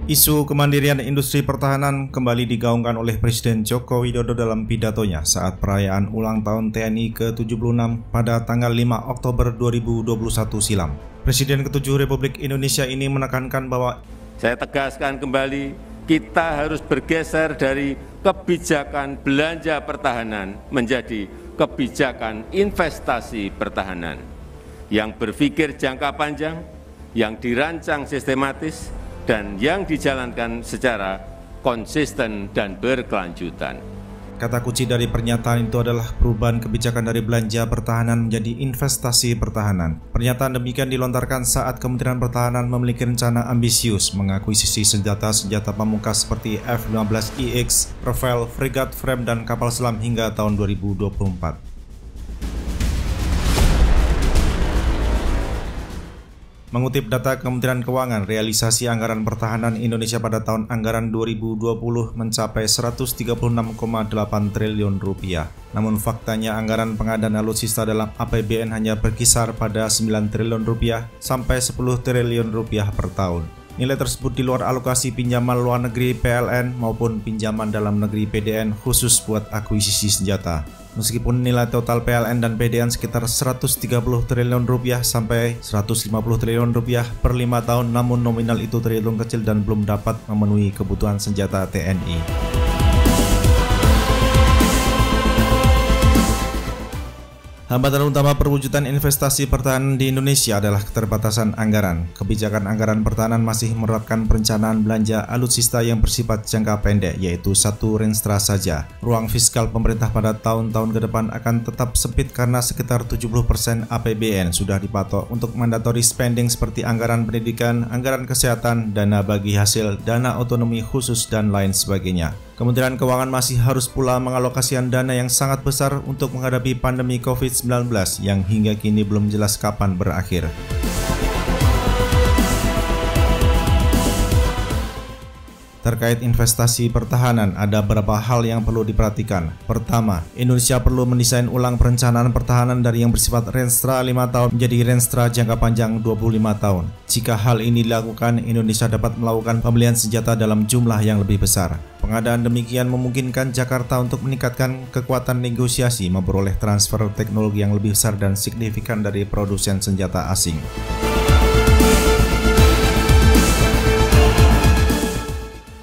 Isu kemandirian industri pertahanan kembali digaungkan oleh Presiden Joko Widodo dalam pidatonya saat perayaan ulang tahun TNI ke-76 pada tanggal 5 Oktober 2021 silam. Presiden ke-7 Republik Indonesia ini menekankan bahwa saya tegaskan kembali, kita harus bergeser dari kebijakan belanja pertahanan menjadi kebijakan investasi pertahanan yang berpikir jangka panjang, yang dirancang sistematis, dan yang dijalankan secara konsisten dan berkelanjutan. Kata kunci dari pernyataan itu adalah perubahan kebijakan dari belanja pertahanan menjadi investasi pertahanan. Pernyataan demikian dilontarkan saat Kementerian Pertahanan memiliki rencana ambisius mengakuisisi senjata-senjata pamungkas seperti F-15EX, Rafale, Fregat, Frame, dan kapal selam hingga tahun 2024. Mengutip data Kementerian Keuangan, realisasi anggaran pertahanan Indonesia pada tahun anggaran 2020 mencapai 136,8 triliun rupiah. Namun faktanya anggaran pengadaan alutsista dalam APBN hanya berkisar pada 9 triliun rupiah sampai 10 triliun rupiah per tahun. Nilai tersebut di luar alokasi pinjaman luar negeri PLN maupun pinjaman dalam negeri PDN khusus buat akuisisi senjata. Meskipun nilai total PLN dan PDN sekitar 130 triliun rupiah sampai 150 triliun rupiah per 5 tahun, namun nominal itu terhitung kecil dan belum dapat memenuhi kebutuhan senjata TNI. Hambatan utama perwujudan investasi pertahanan di Indonesia adalah keterbatasan anggaran. Kebijakan anggaran pertahanan masih menerapkan perencanaan belanja alutsista yang bersifat jangka pendek, yaitu satu renstra saja. Ruang fiskal pemerintah pada tahun-tahun ke depan akan tetap sempit karena sekitar 70% APBN sudah dipatok untuk mandatory spending seperti anggaran pendidikan, anggaran kesehatan, dana bagi hasil, dana otonomi khusus, dan lain sebagainya. Kementerian Keuangan masih harus pula mengalokasikan dana yang sangat besar untuk menghadapi pandemi COVID-19 yang hingga kini belum jelas kapan berakhir. Terkait investasi pertahanan, ada beberapa hal yang perlu diperhatikan. Pertama, Indonesia perlu mendesain ulang perencanaan pertahanan dari yang bersifat renstra 5 tahun menjadi renstra jangka panjang 25 tahun. Jika hal ini dilakukan, Indonesia dapat melakukan pembelian senjata dalam jumlah yang lebih besar. Pengadaan demikian memungkinkan Jakarta untuk meningkatkan kekuatan negosiasi memperoleh transfer teknologi yang lebih besar dan signifikan dari produsen senjata asing.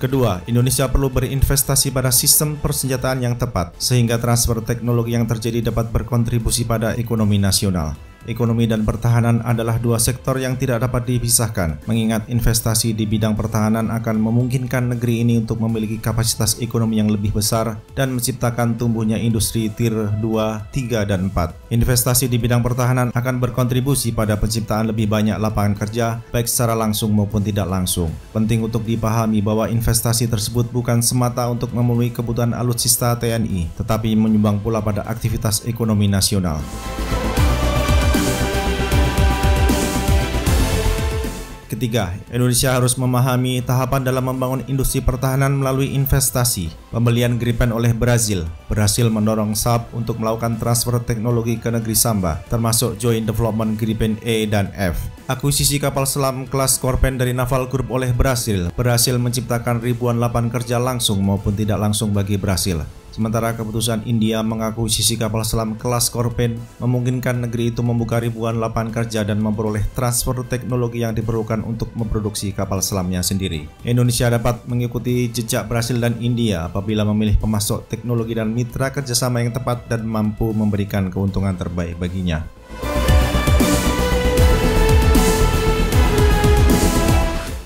Kedua, Indonesia perlu berinvestasi pada sistem persenjataan yang tepat, sehingga transfer teknologi yang terjadi dapat berkontribusi pada ekonomi nasional. Ekonomi dan pertahanan adalah dua sektor yang tidak dapat dipisahkan, mengingat investasi di bidang pertahanan akan memungkinkan negeri ini untuk memiliki kapasitas ekonomi yang lebih besar dan menciptakan tumbuhnya industri tier 2, 3, dan 4. Investasi di bidang pertahanan akan berkontribusi pada penciptaan lebih banyak lapangan kerja, baik secara langsung maupun tidak langsung. Penting untuk dipahami bahwa investasi tersebut bukan semata untuk memenuhi kebutuhan alutsista TNI, tetapi menyumbang pula pada aktivitas ekonomi nasional. Ketiga, Indonesia harus memahami tahapan dalam membangun industri pertahanan melalui investasi. Pembelian Gripen oleh Brazil berhasil mendorong Saab untuk melakukan transfer teknologi ke negeri Samba, termasuk Joint Development Gripen E dan F. Akuisisi kapal selam kelas Scorpion dari Naval Group oleh Brasil berhasil menciptakan ribuan lapangan kerja langsung maupun tidak langsung bagi Brasil. Sementara keputusan India mengakuisisi kapal selam kelas Scorpion memungkinkan negeri itu membuka ribuan lapangan kerja dan memperoleh transfer teknologi yang diperlukan untuk memproduksi kapal selamnya sendiri. Indonesia dapat mengikuti jejak Brasil dan India apabila memilih pemasok teknologi dan mitra kerjasama yang tepat dan mampu memberikan keuntungan terbaik baginya.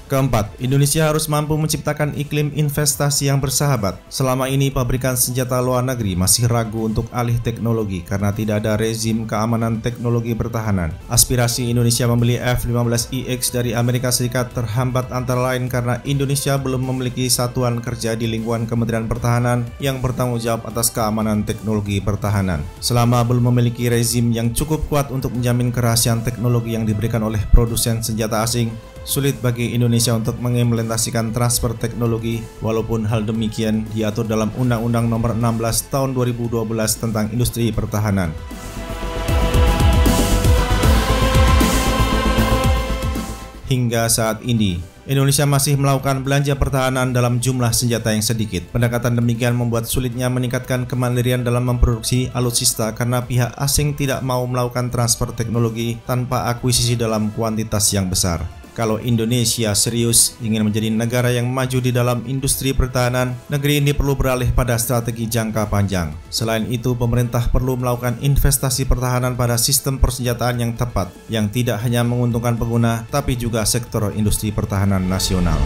Keempat, Indonesia harus mampu menciptakan iklim investasi yang bersahabat. Selama ini pabrikan senjata luar negeri masih ragu untuk alih teknologi karena tidak ada rezim keamanan teknologi pertahanan. Aspirasi Indonesia membeli F-15EX dari Amerika Serikat terhambat antara lain karena Indonesia belum memiliki satuan kerja di lingkungan Kementerian Pertahanan yang bertanggung jawab atas keamanan teknologi pertahanan. Selama belum memiliki rezim yang cukup kuat untuk menjamin kerahasiaan teknologi yang diberikan oleh produsen senjata asing, sulit bagi Indonesia untuk mengimplementasikan transfer teknologi, walaupun hal demikian diatur dalam Undang-Undang Nomor 16 Tahun 2012 tentang Industri Pertahanan. Hingga saat ini, Indonesia masih melakukan belanja pertahanan dalam jumlah senjata yang sedikit. Pendekatan demikian membuat sulitnya meningkatkan kemandirian dalam memproduksi alutsista karena pihak asing tidak mau melakukan transfer teknologi tanpa akuisisi dalam kuantitas yang besar. Kalau Indonesia serius ingin menjadi negara yang maju di dalam industri pertahanan, negeri ini perlu beralih pada strategi jangka panjang. Selain itu, pemerintah perlu melakukan investasi pertahanan pada sistem persenjataan yang tepat, yang tidak hanya menguntungkan pengguna, tapi juga sektor industri pertahanan nasional.